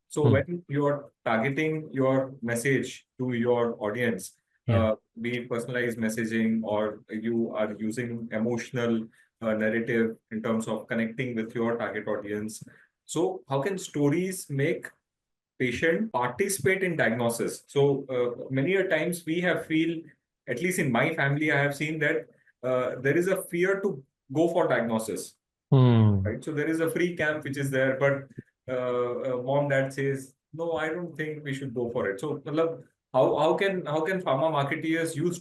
So when you're targeting your message to your audience, Yeah. be it personalized messaging or you are using emotional narrative in terms of connecting with your target audience. So how can stories make patient participate in diagnosis? So many a times we have feel, at least in my family, I have seen that there is a fear to go for diagnosis, Hmm. right? So there is a free camp which is there, but mom dad says no, I don't think we should go for it. So matlab, how can pharma marketeers use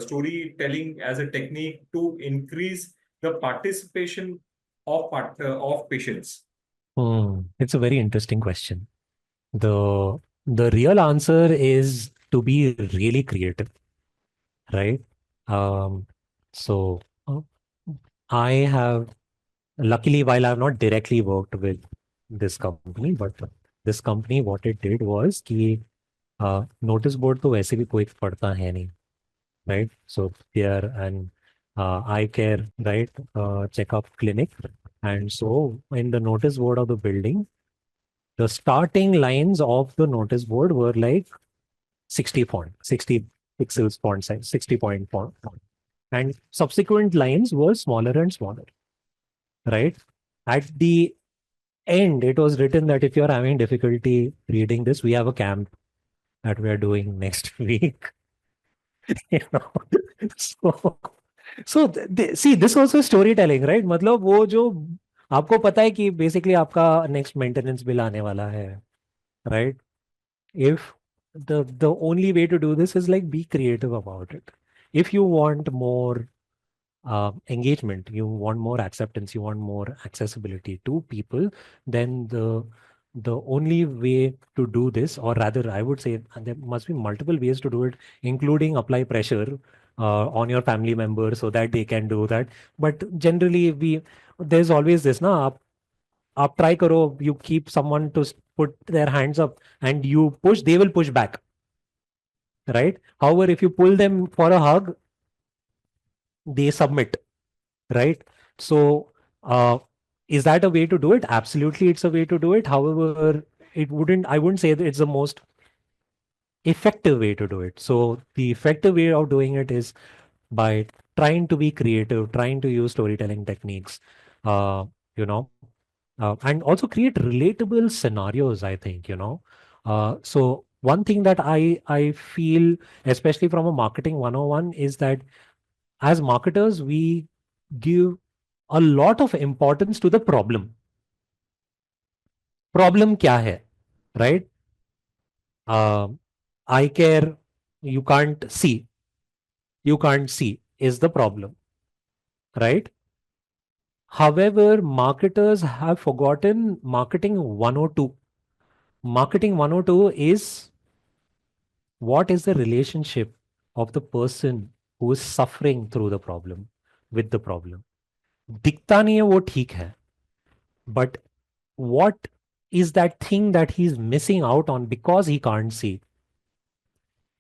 storytelling as a technique to increase the participation of patients? It's a very interesting question. The the real answer is to be really creative, right? Um, so uh, I have luckily, while I've not directly worked with this company, but this company, what it did was कि notice board तो वैसे भी कोई पढ़ता है नहीं, right? So they are an eye care, right? Checkup clinic, and so in the notice board of the building, the starting lines of the notice board were like 60 font, 60 pixels font size, 60 point font. And subsequent lines were smaller and smaller, right? At the end, it was written that if you're having difficulty reading this, we have a camp that we are doing next week. You know, so see, this also storytelling, right? मतलब वो जो आपको पता है कि basically आपका next maintenance bill आने वाला है, right? If the only way to do this is like be creative about it. If you want more engagement, you want more acceptance, you want more accessibility to people, then the only way to do this, or rather, I would say, and there must be multiple ways to do it, including apply pressure on your family members so that they can do that. But generally, there's always this, na, आप try करो, you keep someone to put their hands up and you push, they will push back, right? However, if you pull them for a hug, they submit, right? So, is that a way to do it? Absolutely, it's a way to do it. However, I wouldn't say that it's the most effective way to do it. So, the effective way of doing it is by trying to be creative, trying to use storytelling techniques, uh, you know, and also create relatable scenarios, I think, So, one thing that I feel, especially from a marketing 101, is that as marketers, we give a lot of importance to the problem. Problem क्या है, right? Eye care, you can't see. You can't see is the problem, right? However, marketers have forgotten marketing 102. Marketing 102 is what is the relationship of the person who is suffering through the problem with the problem. दिखता नहीं है वो ठीक है, but what is that thing that he's missing out on because he can't see?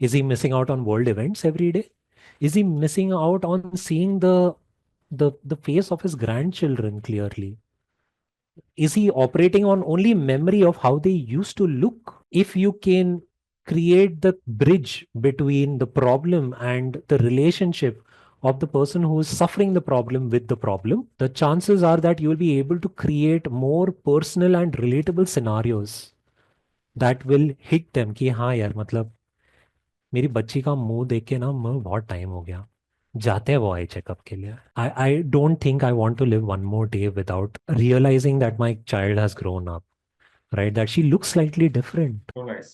Is he missing out on world events every day? Is he missing out on seeing the face of his grandchildren clearly? Is he operating on only memory of how they used to look? If you can create the bridge between the problem and the relationship of the person who is suffering the problem with the problem, the chances are that you will be able to create more personal and relatable scenarios that will hit them कि हाँ यार मतलब मेरी बच्ची का मुंह देख के ना मैं बहुत टाइम हो गया जाते हैं वो आई चेकअप के लिए I don't think I want to live one more day without realising that my child has grown up right that she looks slightly different So nice.